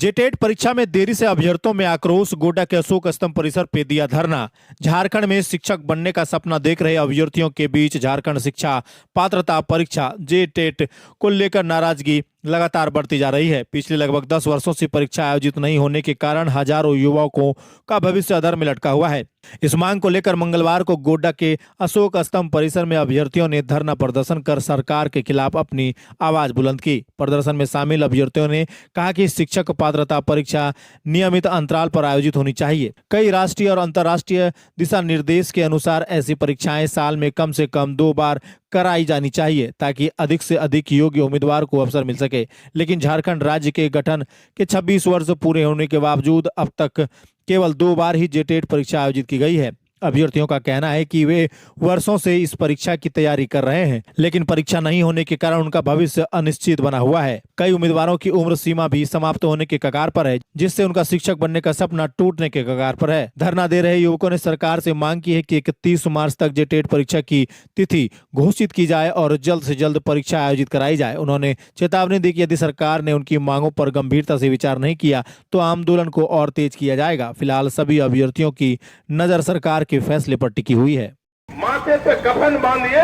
जेटेट परीक्षा में देरी से अभ्यर्थियों में आक्रोश। गोड्डा के अशोक स्तंभ परिसर पे दिया धरना। झारखंड में शिक्षक बनने का सपना देख रहे अभ्यर्थियों के बीच झारखंड शिक्षा पात्रता परीक्षा जेटेट को लेकर नाराजगी लगातार बढ़ती जा रही है। पिछले लगभग 10 वर्षों से परीक्षा आयोजित नहीं होने के कारण हजारों युवकों का भविष्य अधर में लटका हुआ है। इस मांग को लेकर मंगलवार को गोड्डा के अशोक स्तंभ परिसर में अभ्यर्थियों ने धरना प्रदर्शन कर सरकार के खिलाफ अपनी आवाज बुलंद की। प्रदर्शन में शामिल अभ्यर्थियों ने कहा कि शिक्षक पात्रता परीक्षा नियमित अंतराल पर आयोजित होनी चाहिए। कई राष्ट्रीय और अंतर्राष्ट्रीय दिशा निर्देश के अनुसार ऐसी परीक्षाएं साल में कम से कम 2 बार कराई जानी चाहिए ताकि अधिक से अधिक योग्य उम्मीदवार को अवसर मिल सके। लेकिन झारखंड राज्य के गठन के 26 वर्ष पूरे होने के बावजूद अब तक केवल 2 बार ही जेटेट परीक्षा आयोजित की गई है। अभ्यर्थियों का कहना है कि वे वर्षों से इस परीक्षा की तैयारी कर रहे हैं, लेकिन परीक्षा नहीं होने के कारण उनका भविष्य अनिश्चित बना हुआ है। कई उम्मीदवारों की उम्र सीमा भी समाप्त होने के कगार पर है, जिससे उनका शिक्षक बनने का सपना टूटने के कगार पर है। धरना दे रहे युवकों ने सरकार से मांग की है कि 31 मार्च तक जेटेट परीक्षा की तिथि घोषित की जाए और जल्द से जल्द परीक्षा आयोजित कराई जाए। उन्होंने चेतावनी दी कि यदि सरकार ने उनकी मांगों पर गंभीरता से विचार नहीं किया तो आंदोलन को और तेज किया जाएगा। फिलहाल सभी अभ्यर्थियों की नजर सरकार के फैसले पर टिकी हुई है। माथे पे कफन बांधिए।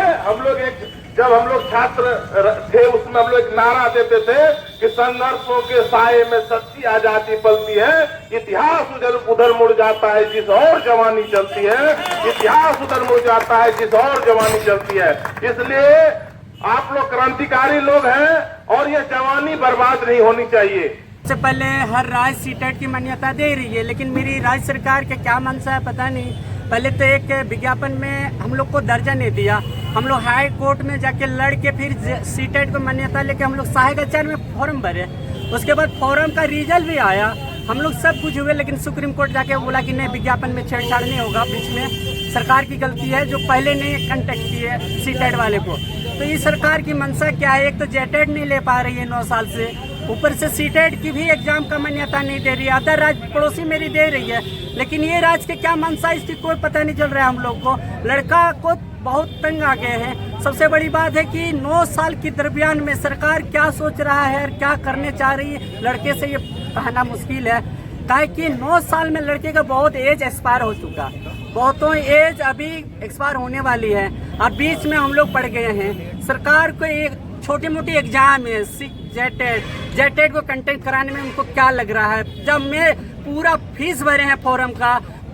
जब हम लोग छात्र थे उसमें हम लोग एक नारा देते थे कि संघर्षों के साये में सच्ची आजादी पलती है, इतिहास उधर मुड़ जाता है जिस और जवानी चलती है, इतिहास उधर मुड़ जाता है जिस और जवानी चलती है। इसलिए आप लोग क्रांतिकारी लोग हैं और ये जवानी बर्बाद नहीं होनी चाहिए। सबसे पहले हर राज्य सीटेट की मान्यता दे रही है, लेकिन मेरी राज्य सरकार के क्या मंशा है पता नहीं। पहले तो एक विज्ञापन में हम लोग को दर्जा नहीं दिया, हम लोग हाई कोर्ट में जाके लड़ के फिर सीटेट को मान्यता लेके हम लोग सहायक में फॉर्म भरे। उसके बाद फॉर्म का रिजल्ट भी आया, हम लोग सब कुछ हुए, लेकिन सुप्रीम कोर्ट जाके बोला कि नहीं, विज्ञापन में छेड़छाड़ नहीं होगा। बीच में सरकार की गलती है जो पहले ने कंटेक्ट की है सीटेट वाले को। तो ये सरकार की मंशा क्या है? एक तो जेटेट नहीं ले पा रही है 9 साल से, ऊपर से सीटेट की भी एग्जाम का मान्यता नहीं दे रही है। अदर राज्य पड़ोसी मेरी दे रही है, लेकिन ये राज्य के क्या मंशा इसकी कोई पता नहीं चल रहा है। हम लोग को लड़का को बहुत तंग आ गए हैं। सबसे बड़ी बात है कि 9 साल की दरमियान में सरकार क्या सोच रहा है और क्या करने चाह रही है, लड़के से ये कहना मुश्किल है। काहे कि 9 साल में लड़के का बहुत एज एक्सपायर हो चुका, बहुतों एज अभी एक्सपायर होने वाली है। अब बीच में हम लोग पड़ गए हैं। सरकार को एक छोटी मोटी एग्जाम है जेटेट को कंटेक्ट कराने में उनको क्या लग रहा है? जब मैं पूरा फीस भरे हैं फॉर्म का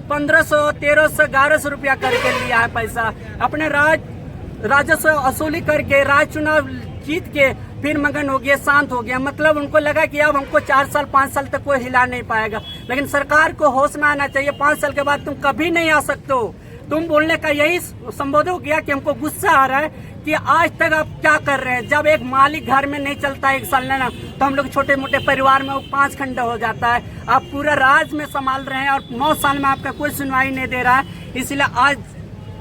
1500, 1300, 1100 रुपया करके लिया है पैसा, अपने राजस्व वसूली करके राज्य चुनाव जीत के फिर मगन हो गया, शांत हो गया। मतलब उनको लगा कि अब हमको 4 साल 5 साल तक कोई हिला नहीं पाएगा। लेकिन सरकार को होश में आना चाहिए, 5 साल के बाद तुम कभी नहीं आ सकते हो। तुम बोलने का यही संबोधन किया कि हमको गुस्सा आ रहा है कि आज तक आप क्या कर रहे हैं। जब एक मालिक घर में नहीं चलता 1 साल ना, तो हम लोग छोटे मोटे परिवार में 5 खंड हो जाता है। आप पूरा राज्य में संभाल रहे हैं और 9 साल में आपका कोई सुनवाई नहीं दे रहा है। इसलिए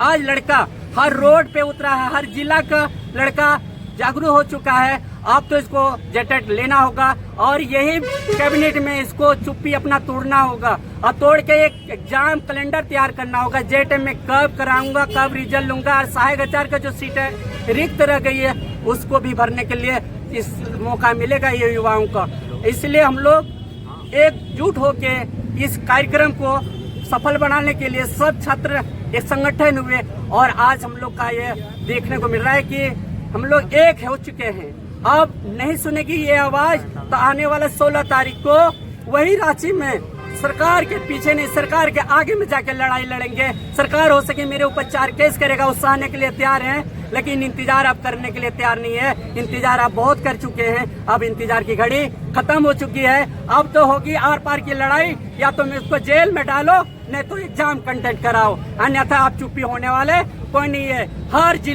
आज लड़का हर रोड पे उतरा है, हर जिला का लड़का जागरूक हो चुका है। अब तो इसको जेटेट लेना होगा और यही कैबिनेट में इसको चुप्पी अपना तोड़ना होगा और तोड़ के एक एग्जाम कैलेंडर तैयार करना होगा। जेटेट में कब कराऊंगा, कब रिजल्ट लूंगा, और सहायक का जो सीट है रिक्त रह गई है उसको भी भरने के लिए इस मौका मिलेगा ये युवाओं का। इसलिए हम लोग एकजुट होके इस कार्यक्रम को सफल बनाने के लिए सब छात्र एक संगठन हुए और आज हम लोग का ये देखने को मिल रहा है कि हम लोग एक हो चुके हैं। अब नहीं सुनेगी ये आवाज तो आने वाला 16 तारीख को वही रांची में सरकार के पीछे नहीं, सरकार के आगे में जाके लड़ाई लड़ेंगे। सरकार हो सके मेरे ऊपर 4 केस करेगा, उससे आने के लिए तैयार हैं, लेकिन इंतजार आप करने के लिए तैयार नहीं है। इंतजार आप बहुत कर चुके हैं, अब इंतजार की घड़ी खत्म हो चुकी है। अब तो होगी आर पार की लड़ाई, या तो मैं उसको जेल में डालो नहीं तो एग्जाम कंटेक्ट कराओ, अन्यथा आप चुप्पी होने वाले कोई नहीं है। हर जिले